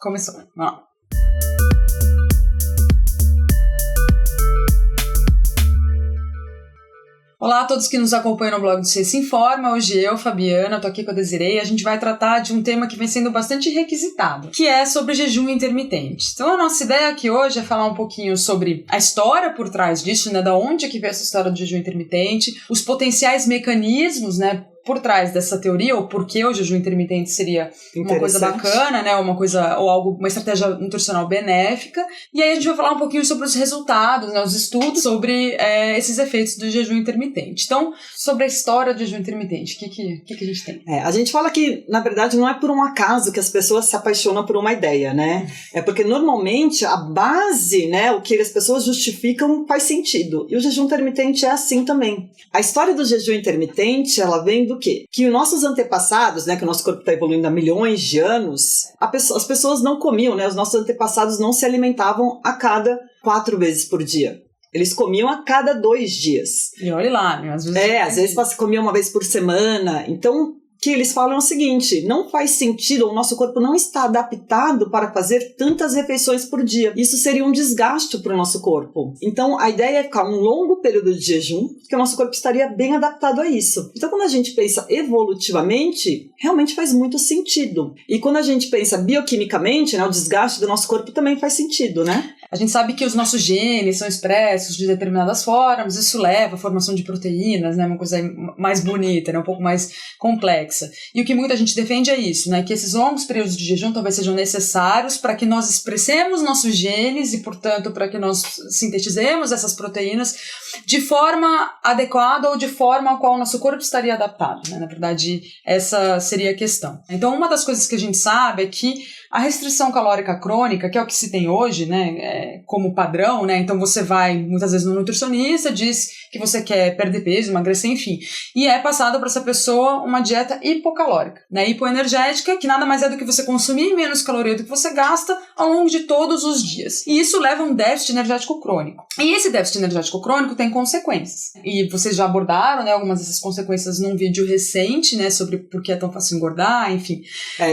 Começou. Vamos lá. Olá a todos que nos acompanham no blog do Ciência Informa. Hoje eu, Fabiana, tô aqui com a Desiree. A gente vai tratar de um tema que vem sendo bastante requisitado, que é sobre jejum intermitente. Então a nossa ideia aqui hoje é falar um pouquinho sobre a história por trás disso, né? Da onde é que veio essa história do jejum intermitente, os potenciais mecanismos, né? Por trás dessa teoria, ou por que o jejum intermitente seria uma coisa bacana, né, uma estratégia nutricional benéfica. E aí a gente vai falar um pouquinho sobre os resultados, né, os estudos sobre esses efeitos do jejum intermitente. Então, sobre a história do jejum intermitente, o que a gente tem? A gente fala que, na verdade, não é por um acaso que as pessoas se apaixonam por uma ideia, né? É porque, normalmente, a base, né, o que as pessoas justificam faz sentido. E o jejum intermitente é assim também. A história do jejum intermitente, ela vem do quê? Que os nossos antepassados, né, que o nosso corpo está evoluindo há milhões de anos, as pessoas não comiam, né, os nossos antepassados não se alimentavam a cada 4 vezes por dia. Eles comiam a cada 2 dias. E olha lá, né? Às vezes comiam uma vez por semana. Então, que eles falam é o seguinte: não faz sentido, o nosso corpo não está adaptado para fazer tantas refeições por dia. Isso seria um desgaste para o nosso corpo. Então, a ideia é ficar um longo período de jejum, que o nosso corpo estaria bem adaptado a isso. Então, quando a gente pensa evolutivamente, realmente faz muito sentido. E quando a gente pensa bioquimicamente, né, o desgaste do nosso corpo também faz sentido, né? A gente sabe que os nossos genes são expressos de determinadas formas, isso leva à formação de proteínas, né, uma coisa mais bonita, né, um pouco mais complexa. E o que muita gente defende é isso, né, que esses longos períodos de jejum talvez sejam necessários para que nós expressemos nossos genes e, portanto, para que nós sintetizemos essas proteínas de forma adequada ou de forma a qual o nosso corpo estaria adaptado, né? Na verdade, essa seria a questão. Então, uma das coisas que a gente sabe é que a restrição calórica crônica, que é o que se tem hoje, né, como padrão, né, então você vai muitas vezes no nutricionista, diz que você quer perder peso, emagrecer, enfim, e é passada para essa pessoa uma dieta hipocalórica, né, hipoenergética, que nada mais é do que você consumir menos caloria do que você gasta ao longo de todos os dias. E isso leva a um déficit energético crônico. E esse déficit energético crônico tem consequências. E vocês já abordaram, né, algumas dessas consequências num vídeo recente, né, sobre por que é tão fácil engordar, enfim.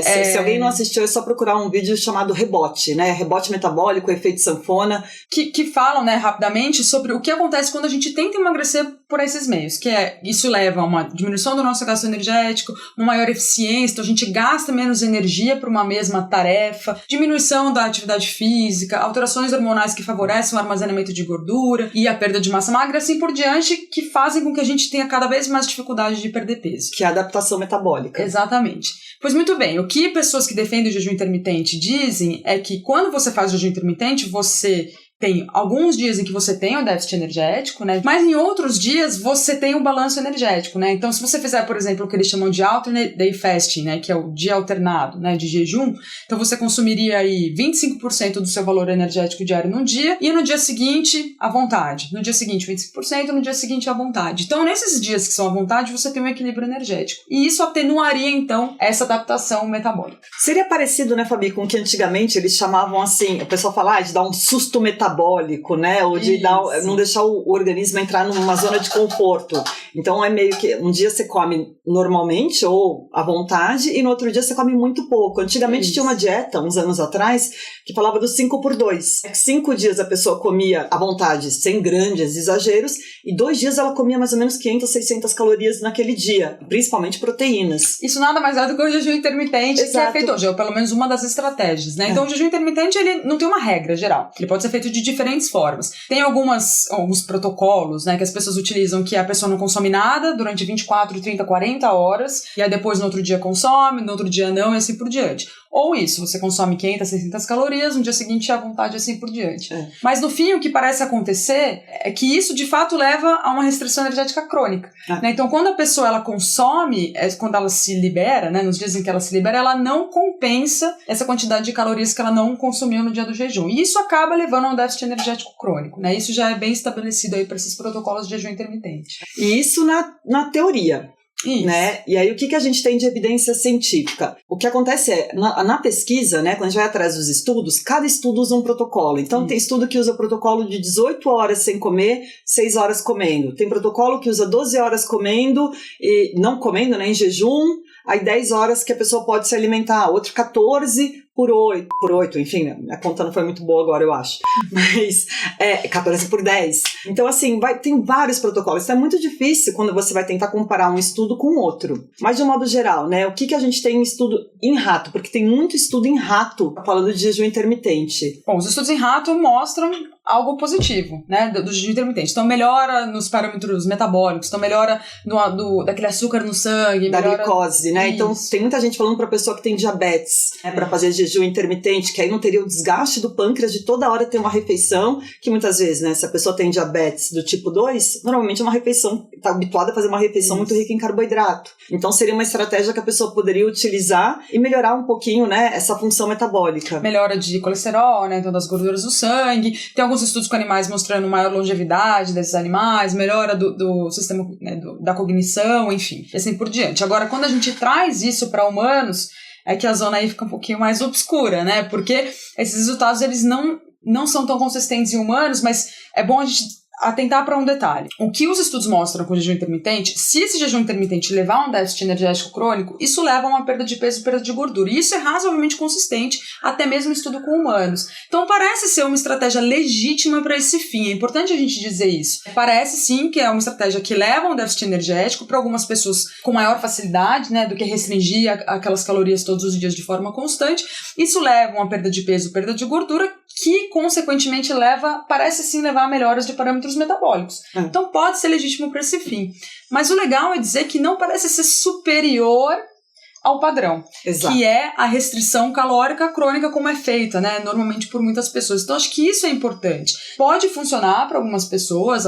Se alguém não assistiu, é só procurar um vídeo chamado Rebote, né? Rebote metabólico, efeito sanfona. Que falam, né, rapidamente sobre o que acontece quando a gente tenta emagrecer por esses meios, que isso leva a uma diminuição do nosso gasto energético, uma maior eficiência, então a gente gasta menos energia para uma mesma tarefa, diminuição da atividade física, alterações hormonais que favorecem o armazenamento de gordura e a perda de massa magra, assim por diante, que fazem com que a gente tenha cada vez mais dificuldade de perder peso. Que é a adaptação metabólica. Exatamente. Pois muito bem, o que pessoas que defendem o jejum intermitente dizem é que quando você faz o jejum intermitente, você tem alguns dias em que você tem o déficit energético, né? Mas em outros dias você tem um balanço energético, né? Então, se você fizer, por exemplo, o que eles chamam de alternate day fasting, né? Que é o dia alternado, né? De jejum, então você consumiria aí 25% do seu valor energético diário num dia e no dia seguinte, à vontade. No dia seguinte, 25%, no dia seguinte, à vontade. Então, nesses dias que são à vontade, você tem um equilíbrio energético. E isso atenuaria, então, essa adaptação metabólica. Seria parecido, né, Fabi, com o que antigamente eles chamavam assim, o pessoal fala de dar um susto metabólico, né, ou de não deixar o organismo entrar numa zona de conforto. Então é meio que um dia você come normalmente ou à vontade e no outro dia você come muito pouco. Antigamente tinha uma dieta, uns anos atrás, que falava do 5x2. 5 dias a pessoa comia à vontade, sem grandes exageros, e 2 dias ela comia mais ou menos 500, 600 calorias naquele dia, principalmente proteínas. Isso nada mais é do que o jejum intermitente. Exato. Que é feito hoje, ou pelo menos uma das estratégias, né? Então o jejum intermitente, ele não tem uma regra geral. Ele pode ser feito de diferentes formas. Tem alguns protocolos, né, que as pessoas utilizam, que a pessoa não consome nada durante 24, 30, 40 horas, e aí depois no outro dia consome, no outro dia não, e assim por diante. Ou isso, você consome 500, 600 calorias, no dia seguinte à vontade, assim por diante. Mas no fim, o que parece acontecer é que isso de fato leva a uma restrição energética crônica. Né? Então, quando a pessoa ela consome, quando ela se libera, né, nos dias em que ela se libera, ela não compensa essa quantidade de calorias que ela não consumiu no dia do jejum. E isso acaba levando a um déficit energético crônico. Né? Isso já é bem estabelecido aí para esses protocolos de jejum intermitente. E isso na teoria. Né? E aí o que a gente tem de evidência científica? O que acontece é, na pesquisa, né, quando a gente vai atrás dos estudos, cada estudo usa um protocolo. Então tem estudo que usa protocolo de 18 horas sem comer, 6 horas comendo. Tem protocolo que usa 12 horas comendo, e não comendo, né, em jejum, aí 10 horas que a pessoa pode se alimentar, outro 14 por 8, enfim, a conta não foi muito boa agora, eu acho, mas 14 por 10. Então, assim, tem vários protocolos. Então é muito difícil quando você vai tentar comparar um estudo com outro. Mas, de um modo geral, né, o que a gente tem em estudo em rato? Porque tem muito estudo em rato falando de jejum intermitente. Bom, os estudos em rato mostram algo positivo, né, do jejum intermitente. Então, melhora nos parâmetros metabólicos, então melhora daquele açúcar no sangue. Da melhora... glicose, né? Isso. Então, tem muita gente falando pra pessoa que tem diabetes, né, pra fazer jejum intermitente, que aí não teria o desgaste do pâncreas de toda hora ter uma refeição, que muitas vezes, né, se a pessoa tem diabetes do tipo 2, normalmente é uma refeição, tá habituada a fazer uma refeição muito rica em carboidrato. Então, seria uma estratégia que a pessoa poderia utilizar e melhorar um pouquinho, né, essa função metabólica. Melhora de colesterol, né, então das gorduras do sangue. Tem alguns estudos com animais mostrando maior longevidade desses animais, melhora do sistema, né, da cognição, enfim, e assim por diante. Agora, quando a gente traz isso para humanos, é que a zona aí fica um pouquinho mais obscura, né, porque esses resultados, eles não são tão consistentes em humanos, mas é bom a gente atentar para um detalhe. O que os estudos mostram com o jejum intermitente, se esse jejum intermitente levar a um déficit energético crônico, isso leva a uma perda de peso e perda de gordura. E isso é razoavelmente consistente, até mesmo em estudo com humanos. Então parece ser uma estratégia legítima para esse fim. É importante a gente dizer isso. Parece sim que é uma estratégia que leva a um déficit energético para algumas pessoas com maior facilidade, né, do que restringir aquelas calorias todos os dias de forma constante. Isso leva a uma perda de peso e perda de gordura, que consequentemente parece sim levar a melhoras de parâmetros metabólicos. Então pode ser legítimo para esse fim. Mas o legal é dizer que não parece ser superior ao padrão, Exato. Que é a restrição calórica crônica, como é feita, né, normalmente por muitas pessoas. Então acho que isso é importante. Pode funcionar para algumas pessoas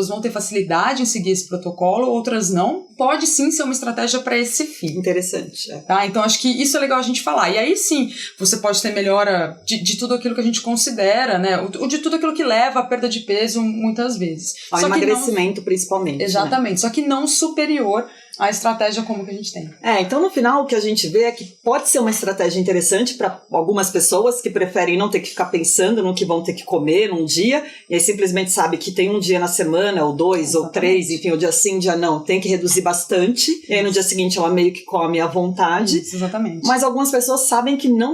vão ter facilidade em seguir esse protocolo, outras não. Pode sim ser uma estratégia para esse fim. Interessante. Tá? Então acho que isso é legal a gente falar. E aí sim, você pode ter melhora de tudo aquilo que a gente considera, né, ou de tudo aquilo que leva à perda de peso muitas vezes. Ao emagrecimento, principalmente. Exatamente, né? Só que não superior à estratégia como que a gente tem. Então no final o que a gente vê é que pode ser uma estratégia interessante para algumas pessoas que preferem não ter que ficar pensando no que vão ter que comer num dia, e aí simplesmente sabe que tem um dia na semana, ou 2, ou 3, enfim, o dia sim, dia não, tem que reduzir bastante, e aí no dia seguinte ela meio que come à vontade. Isso, exatamente. Mas algumas pessoas sabem que não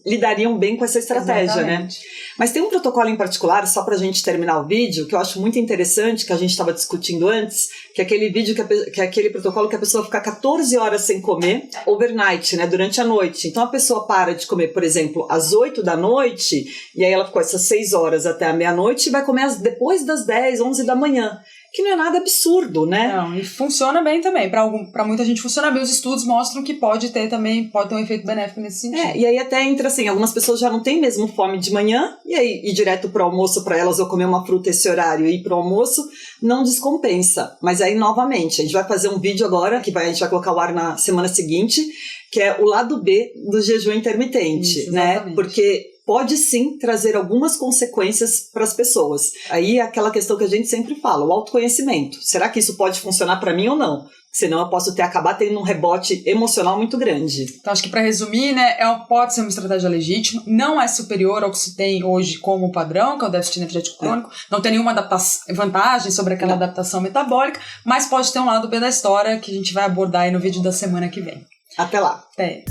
lidariam bem com essa estratégia, né? Mas tem um protocolo em particular, só pra gente terminar o vídeo, que eu acho muito interessante, que a gente estava discutindo antes, que é aquele vídeo que é aquele protocolo que a pessoa fica 14 horas sem comer, overnight, né, durante a noite. Então a pessoa para de comer, por exemplo, às 8 da noite, e aí ela ficou essas 6 horas até a meia-noite e vai comer depois das 10, 11 da manhã. Que não é nada absurdo, né? Não, e funciona bem também. Pra muita gente funciona bem. Os estudos mostram que pode ter um efeito benéfico nesse sentido. E aí até entra assim, algumas pessoas já não têm mesmo fome de manhã, e aí ir direto pro almoço para elas, ou comer uma fruta esse horário e ir pro almoço, não descompensa. Mas aí, novamente, a gente vai fazer um vídeo agora, que a gente vai colocar o ar na semana seguinte, que é o lado B do jejum intermitente, Isso, né? Porque pode sim trazer algumas consequências para as pessoas. Aí é aquela questão que a gente sempre fala, o autoconhecimento. Será que isso pode funcionar para mim ou não? Senão eu posso acabar tendo um rebote emocional muito grande. Então acho que para resumir, né, pode ser uma estratégia legítima, não é superior ao que se tem hoje como padrão, que é o déficit energético crônico, não tem nenhuma vantagem sobre aquela adaptação metabólica, mas pode ter um lado B da história que a gente vai abordar aí no vídeo da semana que vem. Até lá! Até!